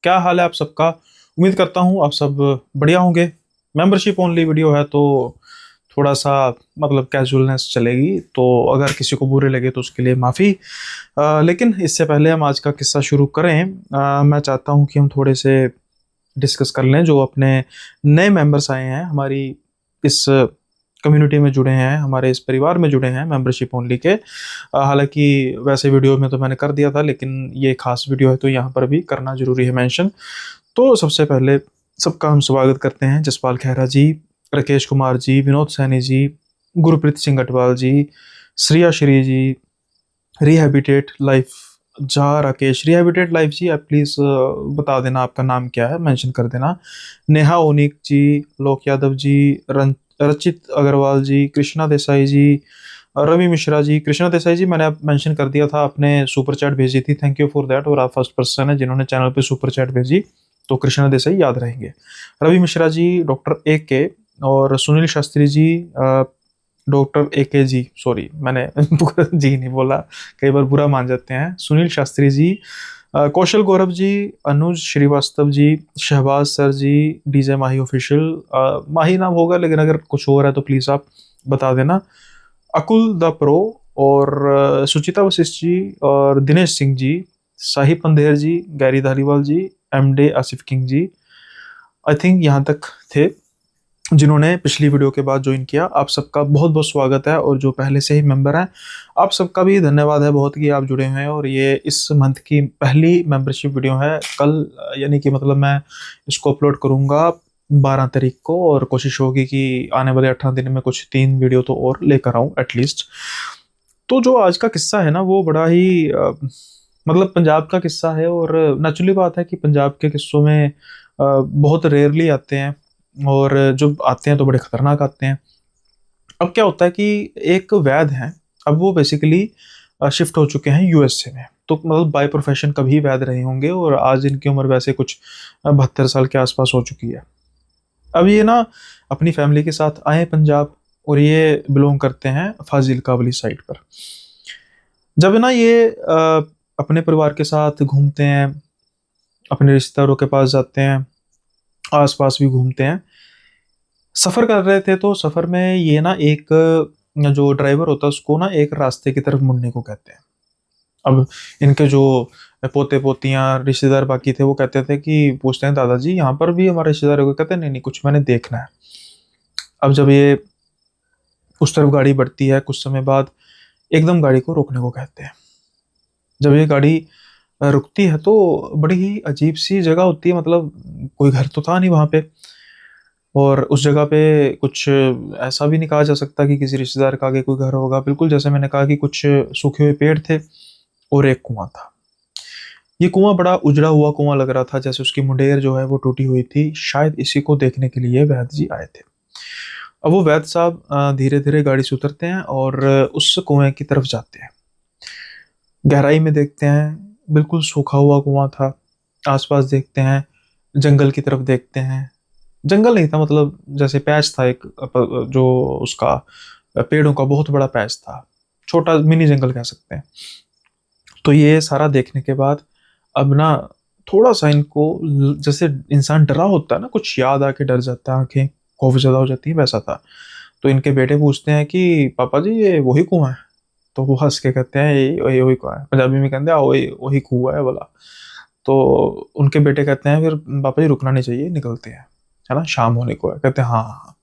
क्या हाल है आप सबका। उम्मीद करता हूँ आप सब बढ़िया होंगे। मेंबरशिप ओनली वीडियो है तो थोड़ा सा मतलब कैजुअलनेस चलेगी, तो अगर किसी को बुरे लगे तो उसके लिए माफ़ी। लेकिन इससे पहले हम आज का किस्सा शुरू करें, मैं चाहता हूँ कि हम थोड़े से डिस्कस कर लें जो अपने नए मेंबर्स आए हैं हमारी इस कम्युनिटी में जुड़े हैं, हमारे इस परिवार में जुड़े हैं मेंबरशिप ओनली के। हालांकि वैसे वीडियो में तो मैंने कर दिया था, लेकिन ये खास वीडियो है तो यहाँ पर भी करना जरूरी है मेंशन। तो सबसे पहले सबका हम स्वागत करते हैं जसपाल खैरा जी, राकेश कुमार जी, विनोद सैनी जी, गुरप्रीत सिंह अटवाल जी, श्रिया श्री जी, रिहैबिटेट लाइफ जा राकेश, रिहैबिटेट लाइफ जी आप प्लीज़ बता देना आपका नाम क्या है, मेंशन कर देना। नेहा ओनिक जी, लोक यादव जी, रचित अग्रवाल जी, कृष्णा देसाई जी, रवि मिश्रा जी। कृष्णा देसाई जी मैंने मेंशन कर दिया था, आपने सुपर चैट भेजी थी, थैंक यू फॉर दैट। और आप फर्स्ट पर्सन है जिन्होंने चैनल पे सुपर चैट भेजी, तो कृष्णा देसाई याद रहेंगे। रवि मिश्रा जी, डॉक्टर ए के और सुनील शास्त्री जी, डॉक्टर ए के जी, सॉरी मैंने जी नहीं बोला, कई बार बुरा मान जाते हैं। सुनील शास्त्री जी, कौशल गौरव जी, अनुज श्रीवास्तव जी, शहबाज सर जी, डीजे माही ऑफिशियल। माही नाम होगा लेकिन अगर कुछ और है तो प्लीज़ आप बता देना। अकुल द प्रो और सुचिता वशिष्ठ जी और दिनेश सिंह जी, साहिब पंधेर जी, गैरी धारीवाल जी, एमडे Asif King ji. I think यहाँ तक थे जिन्होंने पिछली वीडियो के बाद ज्वाइन किया। आप सबका बहुत बहुत स्वागत है, और जो पहले से ही मेंबर हैं आप सबका भी धन्यवाद है बहुत कि आप जुड़े हुए हैं। और ये इस मंथ की पहली मेंबरशिप वीडियो है। कल यानी कि मतलब मैं इसको अपलोड करूँगा 12 तारीख को, और कोशिश होगी कि आने वाले 18 दिन में कुछ 3 वीडियो तो और लेकर आऊँ एटलीस्ट। तो जो आज का किस्सा है ना वो बड़ा ही मतलब पंजाब का किस्सा है, और नेचुरली बात है कि पंजाब के किस्सों में बहुत रेयरली आते हैं, और जो आते हैं तो बड़े खतरनाक आते हैं। अब क्या होता है कि एक वैद्य हैं, अब वो बेसिकली शिफ्ट हो चुके हैं यूएसए में, तो मतलब बाय प्रोफेशन कभी वैद्य रहे होंगे, और आज इनकी उम्र वैसे कुछ 72 साल के आसपास हो चुकी है। अब ये ना अपनी फैमिली के साथ आए पंजाब, और ये बिलोंग करते हैं फाजिलका वाली साइड पर। जब ना ये अपने परिवार के साथ घूमते हैं, अपने रिश्तेदारों के पास जाते हैं, आसपास भी घूमते हैं, सफ़र कर रहे थे, तो सफ़र में ये ना एक जो ड्राइवर होता है उसको ना एक रास्ते की तरफ मुड़ने को कहते हैं। अब इनके जो पोते पोतियाँ रिश्तेदार बाकी थे वो कहते थे कि पूछते हैं दादाजी यहाँ पर भी हमारे रिश्तेदार है? कहते हैं नहीं नहीं कुछ मैंने देखना है। अब जब ये उस तरफ गाड़ी बढ़ती है, कुछ समय बाद एकदम गाड़ी को रोकने को कहते हैं। जब ये गाड़ी रुकती है तो बड़ी ही अजीब सी जगह होती है, मतलब कोई घर तो था नहीं वहाँ पे, और उस जगह पे कुछ ऐसा भी नहीं कहा जा सकता कि किसी रिश्तेदार का आगे कोई घर होगा। बिल्कुल जैसे मैंने कहा कि कुछ सूखे हुए पेड़ थे और एक कुआं था। ये कुआं बड़ा उजड़ा हुआ कुआं लग रहा था, जैसे उसकी मुंडेर जो है वो टूटी हुई थी। शायद इसी को देखने के लिए वैद्य जी आए थे। अब वो वैद्य साहब धीरे धीरे गाड़ी से उतरते हैं और उस कुएं की तरफ जाते हैं। गहराई में देखते हैं, बिल्कुल सूखा हुआ कुआं था। आसपास देखते हैं, जंगल की तरफ देखते हैं। जंगल नहीं था, मतलब जैसे पैच था एक, जो उसका पेड़ों का बहुत बड़ा पैच था, छोटा मिनी जंगल कह सकते हैं। तो ये सारा देखने के बाद अब ना थोड़ा सा इनको जैसे इंसान डरा होता है ना, कुछ याद आके डर जाता है, आंखें खौफ ज़्यादा हो जाती है, वैसा था। तो इनके बेटे पूछते हैं कि पापा जी ये वही कुआं है? तो वो हंस के कहते हैं ये वही कुआं है। पंजाबी में कहते हैं वही वही कुआं है बोला। तो उनके बेटे कहते हैं फिर पापा जी रुकना नहीं चाहिए, निकलते हैं, है ना, शाम होने को है। कहते हैं हाँ हाँ हाँ।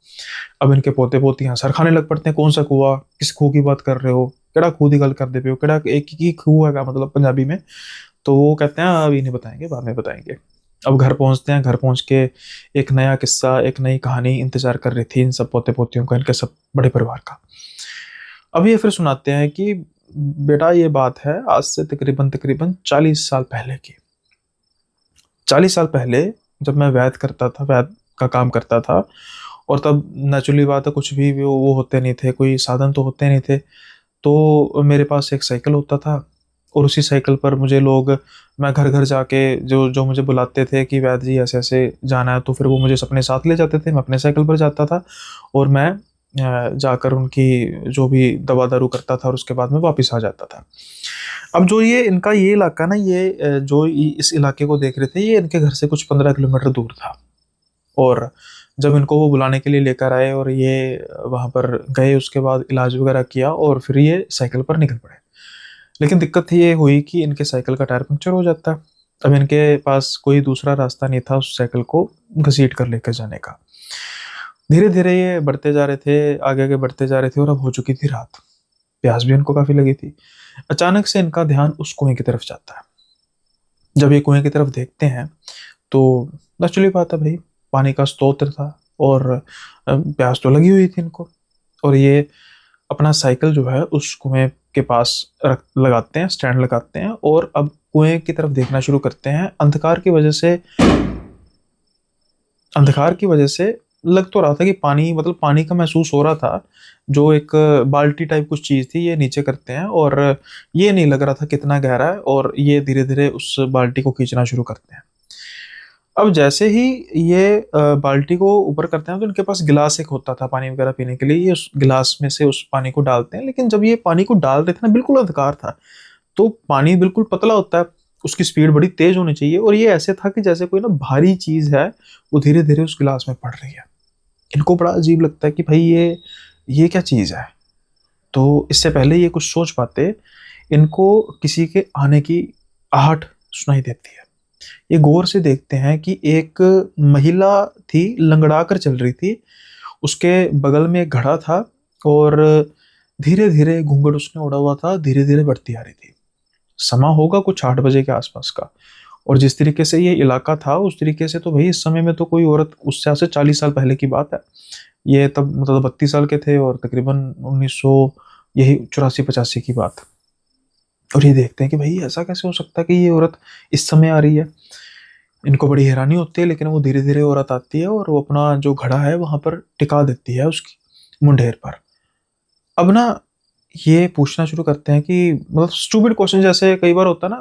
अब इनके पोते पोतियां सर खाने लग पड़ते हैं, कौन सा कुआं, किस खूह की बात कर रहे हो, केड़ा खूह की गल कर दे पे हो, केड़ा एक ही खूह है मतलब पंजाबी में। तो वो कहते हैं अभी नहीं बताएंगे, बाद में बताएंगे। अब घर पहुंचते हैं, घर पहुंच के एक नया किस्सा, एक नई कहानी इंतजार कर रही थी इन सब पोते पोतियों का, इनके सब बड़े परिवार का। अब ये फिर सुनाते हैं कि बेटा ये बात है आज से तकरीबन तकरीबन 40 साल पहले की। 40 साल पहले जब मैं वैद करता था, वैद का काम करता था, और तब नेचुरली बात है कुछ भी वो होते नहीं थे, कोई साधन तो होते नहीं थे। तो मेरे पास एक साइकिल होता था, और उसी साइकिल पर मुझे लोग, मैं घर घर जाके जो जो मुझे बुलाते थे कि वैद जी ऐसे ऐसे जाना है, तो फिर वो मुझे अपने साथ ले जाते थे। मैं अपने साइकिल पर जाता था और मैं जाकर उनकी जो भी दवा दारू करता था और उसके बाद में वापस आ जाता था। अब जो ये इनका ये इलाका ना, ये इस इलाके को देख रहे थे, ये इनके घर से कुछ 15 किलोमीटर दूर था। और जब इनको वो बुलाने के लिए लेकर आए और ये वहाँ पर गए, उसके बाद इलाज वगैरह किया और फिर ये साइकिल पर निकल पड़े। लेकिन दिक्कत ये हुई कि इनके साइकिल का टायर पंक्चर हो जाता। अब इनके पास कोई दूसरा रास्ता नहीं था उस साइकिल को घसीट कर लेकर जाने का। धीरे धीरे ये बढ़ते जा रहे थे, आगे आगे बढ़ते जा रहे थे और अब हो चुकी थी रात। प्यास भी इनको काफी लगी थी। अचानक से इनका ध्यान उस कुएं की तरफ जाता है। जब ये कुएं की तरफ देखते हैं तो नेचुरली बात है भाई, पानी का स्रोत था और प्यास तो लगी हुई थी इनको। और ये अपना साइकिल जो है उस कुएं के पास रख लगाते हैं, स्टैंड लगाते हैं और अब कुएं की तरफ देखना शुरू करते हैं। अंधकार की वजह से लग तो रहा था कि पानी, मतलब पानी का महसूस हो रहा था। जो एक बाल्टी टाइप कुछ चीज थी, ये नीचे करते हैं और ये नहीं लग रहा था कितना गहरा है, और ये धीरे धीरे उस बाल्टी को खींचना शुरू करते हैं। अब जैसे ही ये बाल्टी को ऊपर करते हैं तो इनके पास गिलास एक होता था पानी वगैरह पीने के लिए। ये उस गिलास में से उस पानी को डालते हैं, लेकिन जब ये पानी को डाल रहे थे ना, बिल्कुल अंधकार था। तो पानी बिल्कुल पतला होता है, उसकी स्पीड बड़ी तेज होनी चाहिए, और ये ऐसे था कि जैसे कोई ना भारी चीज है वो धीरे धीरे उस गिलास में पड़ रही है। इनको बड़ा अजीब लगता है कि भाई ये क्या चीज है। तो इससे पहले ये कुछ सोच पाते, इनको किसी के आने की आहट सुनाई देती है। ये गौर से देखते हैं कि एक महिला थी, लंगड़ा कर चल रही थी। उसके बगल में एक घड़ा था और धीरे धीरे घूंघट उसने ओढ़ा हुआ था, धीरे धीरे बढ़ती आ रही थी। समा होगा कुछ 8 बजे के आसपास का। और जिस तरीके से ये इलाका था उस तरीके से तो भाई इस समय में तो कोई औरत, उससे आज से 40 साल पहले की बात है, ये तब मतलब 32 साल के थे और तकरीबन 1900, यही 84-85 की बात। और ये देखते हैं कि भाई ऐसा कैसे हो सकता है कि ये औरत इस समय आ रही है। इनको बड़ी हैरानी होती है, लेकिन वो धीरे धीरे औरत आती है और वो अपना जो घड़ा है वहां पर टिका देती है उसकी मुंडेर पर। अब ना ये पूछना शुरू करते हैं कि मतलब स्टूपिड क्वेश्चन, जैसे कई बार होता है ना,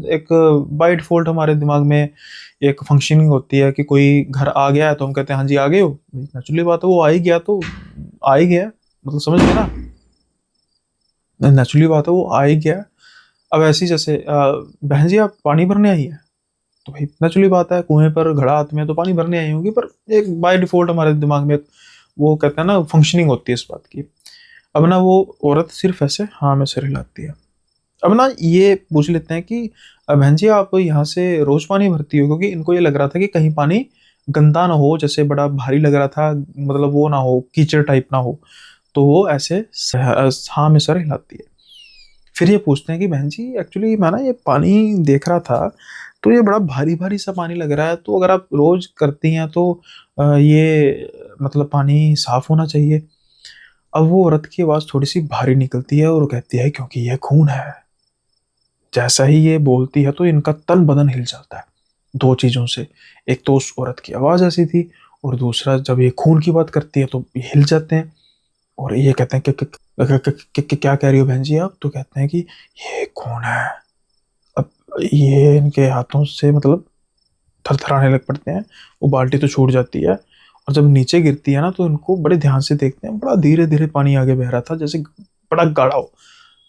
एक बाय डिफॉल्ट हमारे दिमाग में एक फंक्शनिंग होती है कि कोई घर आ गया है तो हम कहते हैं हाँ जी आ गए हो। नेचुरली बात है, वो आ ही गया तो आ ही गया, मतलब समझ गए ना। नेचुरली बात है, वो आ ही गया। अब ऐसी जैसे बहन जी आप पानी भरने आई है, तो भाई नेचुरली बात है, कुएं पर घड़ा हाथ में है तो पानी भरने आई होंगी। पर एक बाय डिफॉल्ट हमारे दिमाग में वो कहते हैं ना, फंक्शनिंग होती है इस बात की। अब ना वो औरत सिर्फ ऐसे हाँ में सिर हिलाती है। अब ना ये पूछ लेते हैं कि बहन जी आप यहाँ से रोज पानी भरती हो, क्योंकि इनको ये लग रहा था कि कहीं पानी गंदा ना हो, जैसे बड़ा भारी लग रहा था, मतलब वो ना हो, कीचड़ टाइप ना हो। तो वो ऐसे हाँ में सर हिलाती है। फिर ये पूछते हैं कि बहन जी एक्चुअली मैं ना ये पानी देख रहा था, तो ये बड़ा भारी भारी सा पानी लग रहा है, तो अगर आप रोज करती हैं तो ये मतलब पानी साफ होना चाहिए। अब वो औरत की आवाज थोड़ी सी भारी निकलती है और वो कहती है क्योंकि ये खून है। जैसा ही ये बोलती है तो इनका तन बदन हिल जाता है, दो चीजों से। एक तो उस औरत की आवाज ऐसी थी, और दूसरा जब ये खून की बात करती है तो ये हिल जाते हैं। और ये कहते हैं कि क्या कह रही हो बहन जी आप, तो कहते हैं कि ये खून है। अब ये इनके हाथों से मतलब थरथराने लग पड़ते हैं। वो बाल्टी तो छूट जाती है, और जब नीचे गिरती है ना तो इनको बड़े ध्यान से देखते हैं, बड़ा धीरे धीरे पानी आगे बह रहा था, जैसे बड़ा गाढ़ा हो।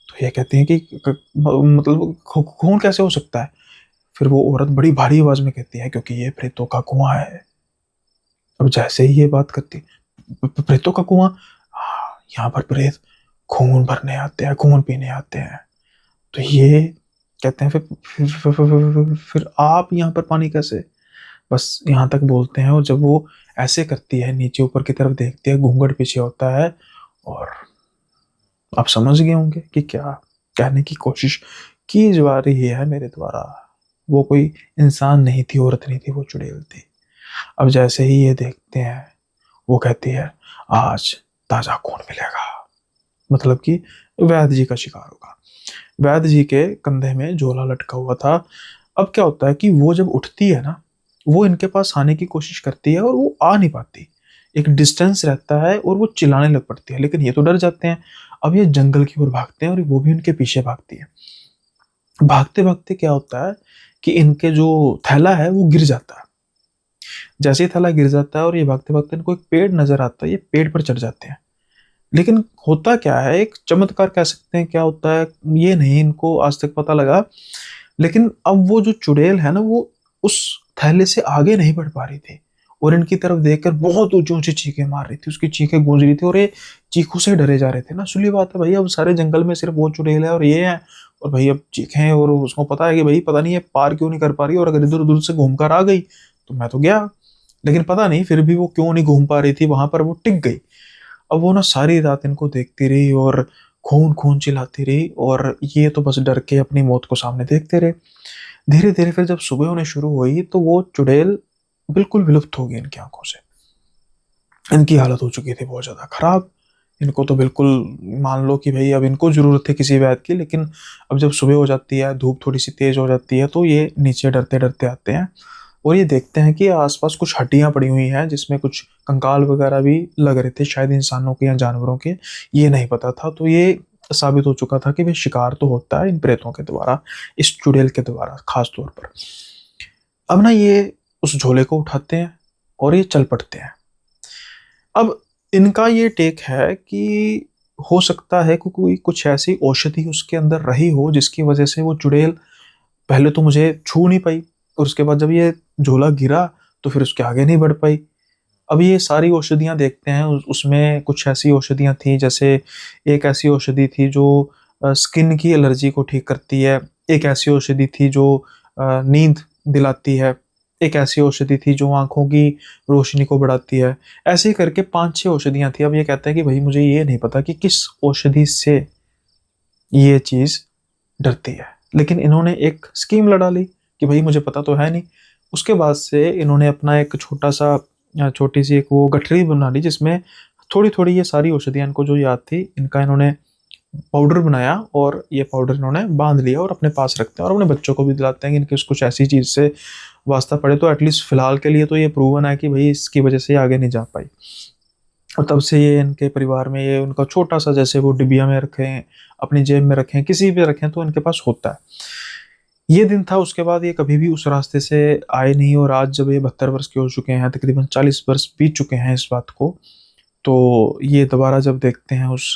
तो ये कहते हैं कि मतलब खून कैसे हो सकता है। फिर वो औरत बड़ी भारी आवाज में कहती है क्योंकि ये प्रेतों का कुआं है। अब जैसे ही ये बात करती, प्रेतों का कुआं, हाँ, यहाँ पर प्रेत खून भरने आते हैं, खून पीने आते हैं। तो ये कहते हैं फिर आप यहाँ पर पानी कैसे, बस यहाँ तक बोलते हैं। और जब वो ऐसे करती है, नीचे ऊपर की तरफ देखती है, घूंघट पीछे होता है, और आप समझ गए होंगे कि क्या कहने की कोशिश की जा रही है मेरे द्वारा। वो कोई इंसान नहीं थी, औरत नहीं थी, वो चुड़ैल थी। अब जैसे ही ये देखते हैं, वो कहती है आज ताजा खून मिलेगा, मतलब कि वैद्य जी का शिकार होगा। वैद्य जी के कंधे में झोला लटका हुआ था। अब क्या होता है कि वो जब उठती है ना, वो इनके पास आने की कोशिश करती है और वो आ नहीं पाती, एक डिस्टेंस रहता है और वो चिल्लाने लग पड़ती है। लेकिन ये तो डर जाते हैं। अब ये जंगल की ओर भागते हैं और वो भी उनके पीछे भागती है। भागते भागते क्या होता है कि इनके जो थैला है वो गिर जाता है। जैसे ही थैला गिर जाता है और ये भागते भागते इनको एक पेड़ नजर आता है, ये पेड़ पर चढ़ जाते हैं। लेकिन होता क्या है, एक चमत्कार कह सकते हैं, क्या होता है ये नहीं इनको आज तक पता लगा। लेकिन अब वो जो चुड़ैल है ना, वो उस थैले से आगे नहीं बढ़ पा रही थी और इनकी तरफ देखकर बहुत ऊंची ऊंची चीखें मार रही थी। उसकी चीखें गूंज रही थी और ये चीखों से डरे जा रहे थे ना। सुली बात है भाई, अब सारे जंगल में सिर्फ वो चुड़ैल है और ये है, और भाई अब चीखें, और उसको पता है कि भाई पता नहीं ये पार क्यों नहीं कर पा रही, और अगर इधर उधर से घूम कर आ गई तो मैं तो गया। लेकिन पता नहीं फिर भी वो क्यों नहीं घूम पा रही थी वहां पर, वो टिक गई। अब वो ना सारी रात इनको देखती रही और खून खून चिल्लाती रही, और ये तो बस डर के अपनी मौत को सामने देखते रहे। धीरे धीरे फिर जब सुबह होने शुरू हुई तो वो चुड़ैल बिल्कुल विलुप्त हो गई इनकी आंखों से। इनकी हालत हो चुकी थी बहुत ज्यादा खराब। इनको तो बिल्कुल मान लो कि भाई अब इनको जरूरत थी किसी वैद्य की, लेकिन अब जब सुबह हो जाती है, धूप थोड़ी सी तेज हो जाती है, तो ये नीचे डरते डरते आते हैं और ये देखते हैं कि आसपास कुछ हड्डियां पड़ी हुई हैं जिसमें कुछ कंकाल वगैरह भी लग रहे थे, शायद इंसानों के या जानवरों के, ये नहीं पता था। तो ये साबित हो चुका था कि वे शिकार तो होता है इन प्रेतों के द्वारा, इस चुड़ैल के द्वारा खास तौर पर। अब ना ये उस झोले को उठाते हैं और ये चल पड़ते हैं। अब इनका ये टेक है कि हो सकता है कि कोई कुछ ऐसी औषधि उसके अंदर रही हो जिसकी वजह से वो चुड़ैल पहले तो मुझे छू नहीं पाई, और उसके बाद जब ये झोला गिरा तो फिर उसके आगे नहीं बढ़ पाई। अब ये सारी औषधियां देखते हैं, उसमें कुछ ऐसी औषधियां थी, जैसे एक ऐसी औषधि थी जो स्किन की एलर्जी को ठीक करती है, एक ऐसी औषधि थी जो नींद दिलाती है, एक ऐसी औषधि थी जो आंखों की रोशनी को बढ़ाती है। ऐसे ही करके 5-6 औषधियां थी। अब ये कहता है कि भाई मुझे ये नहीं पता कि किस औषधि से ये चीज डरती है, लेकिन इन्होंने एक स्कीम लड़ा ली कि भाई मुझे पता तो है नहीं। उसके बाद से इन्होंने अपना एक छोटा सा छोटी सी एक वो गठरी बना ली जिसमें थोड़ी थोड़ी ये सारी औषधियां इनको जो याद थी इनका इन्होंने पाउडर बनाया, और ये पाउडर इन्होंने बांध लिया और अपने पास रखते हैं और अपने बच्चों को भी दिलाते हैं कि इनके कुछ ऐसी चीज से वास्ता पड़े तो एटलीस्ट फिलहाल के लिए तो ये प्रूवन है कि भाई इसकी वजह से ये आगे नहीं जा पाई। और तब से ये इनके परिवार में ये उनका छोटा सा, जैसे वो डिबिया में रखें, अपनी जेब में रखें, किसी भी रखें तो इनके पास होता है। ये दिन था, उसके बाद ये कभी भी उस रास्ते से आए नहीं, और आज जब ये 72 वर्ष के हो चुके हैं, तकरीबन 40 वर्ष बीत चुके हैं इस बात को, तो ये दोबारा जब देखते हैं उस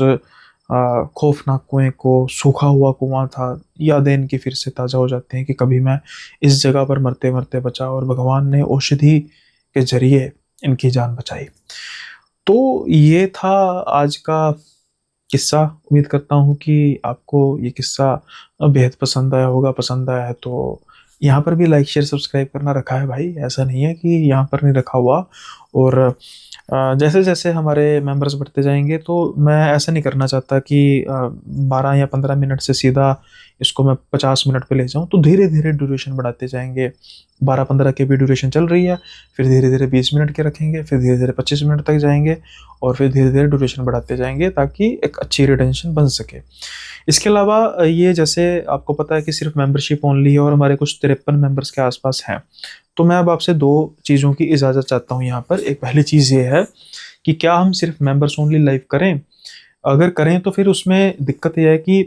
खौफनाक कुएं को, सूखा हुआ कुआं था, यादें इनकी फिर से ताज़ा हो जाती हैं कि कभी मैं इस जगह पर मरते मरते बचा और भगवान ने औषधि के जरिए इनकी जान बचाई। तो ये था आज का किस्सा। उम्मीद करता हूँ कि आपको ये किस्सा बेहद पसंद आया होगा। पसंद आया है तो यहाँ पर भी लाइक शेयर सब्सक्राइब करना रखा है भाई, ऐसा नहीं है कि यहाँ पर नहीं रखा हुआ। और जैसे जैसे हमारे मेंबर्स बढ़ते जाएंगे तो मैं ऐसा नहीं करना चाहता कि 12 या 15 मिनट से सीधा इसको मैं 50 मिनट पे ले जाऊं, तो धीरे धीरे ड्यूरेशन बढ़ाते जाएंगे। 12-15 की भी ड्यूरेशन चल रही है, फिर धीरे धीरे 20 मिनट के रखेंगे, फिर धीरे धीरे 25 मिनट तक जाएंगे, और फिर धीरे धीरे ड्यूरेशन बढ़ाते जाएंगे ताकि एक अच्छी रिटेंशन बन सके। इसके अलावा ये जैसे आपको पता है कि सिर्फ मेंबरशिप ओनली है और हमारे कुछ 53 मेंबर्स के आसपास हैं, तो मैं अब आपसे 2 चीज़ों की इजाज़त चाहता हूँ यहाँ पर। एक पहली चीज़ ये है कि क्या हम सिर्फ मेंबर्स ओनली लाइव करें? अगर करें तो फिर उसमें दिक्कत यह है कि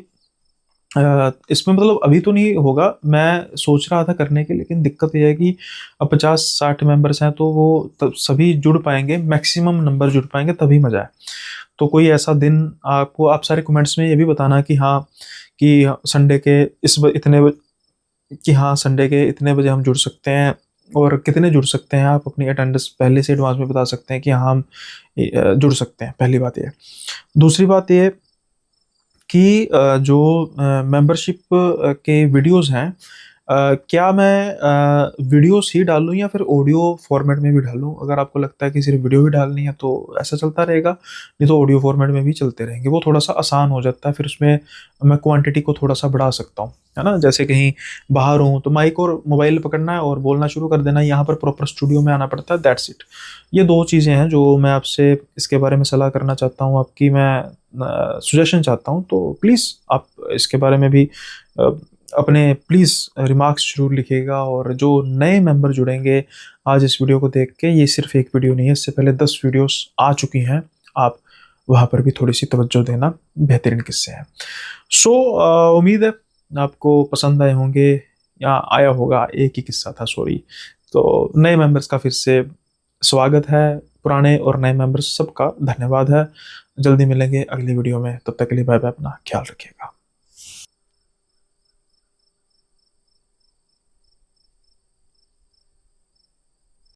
इसमें मतलब अभी तो नहीं होगा, मैं सोच रहा था करने की, लेकिन दिक्कत यह है कि अब 50-60 मेंबर्स हैं तो वो तब सभी जुड़ पाएंगे, मैक्सिमम नंबर जुड़ पाएंगे तभी मजा है। तो कोई ऐसा दिन आपको, आप सारे कमेंट्स में ये भी बताना कि हाँ, कि संडे के कि हाँ संडे के इतने बजे हम जुड़ सकते हैं, और कितने जुड़ सकते हैं। आप अपनी अटेंडेंस पहले से एडवांस में बता सकते हैं कि हाँ हम जुड़ सकते हैं। पहली बात ये। दूसरी बात ये कि जो मेंबरशिप के वीडियोस हैं, क्या मैं वीडियोस ही डालूं या फिर ऑडियो फॉर्मेट में भी डालूं? अगर आपको लगता है कि सिर्फ वीडियो ही डालनी है तो ऐसा चलता रहेगा, नहीं तो ऑडियो फॉर्मेट में भी चलते रहेंगे। वो थोड़ा सा आसान हो जाता है, फिर उसमें मैं क्वांटिटी को थोड़ा सा बढ़ा सकता हूँ, है ना। जैसे कहीं बाहर हूँ तो माइक और मोबाइल पकड़ना है और बोलना शुरू कर देना है, यहाँ पर प्रॉपर स्टूडियो में आना पड़ता है, दैट्स इट। ये 2 चीज़ें हैं जो मैं आपसे इसके बारे में सलाह करना चाहता हूँ, आपकी मैं सजेशन चाहता हूँ। तो प्लीज़ आप इसके बारे में भी अपने प्लीज़ रिमार्क्स जरूर लिखिएगा। और जो नए मेंबर जुड़ेंगे आज इस वीडियो को देख के, ये सिर्फ एक वीडियो नहीं है, इससे पहले 10 वीडियोस आ चुकी हैं, आप वहाँ पर भी थोड़ी सी तवज्जो देना, बेहतरीन किस्से हैं। सो उम्मीद है आपको पसंद आए होंगे, या आया होगा, एक ही किस्सा था सॉरी। तो नए मेंबर्स का फिर से स्वागत है, पुराने और नए मेंबर्स सबका धन्यवाद है। जल्दी मिलेंगे अगली वीडियो में, तब तक के लिए बाय बाय, अपना ख्याल रखिएगा।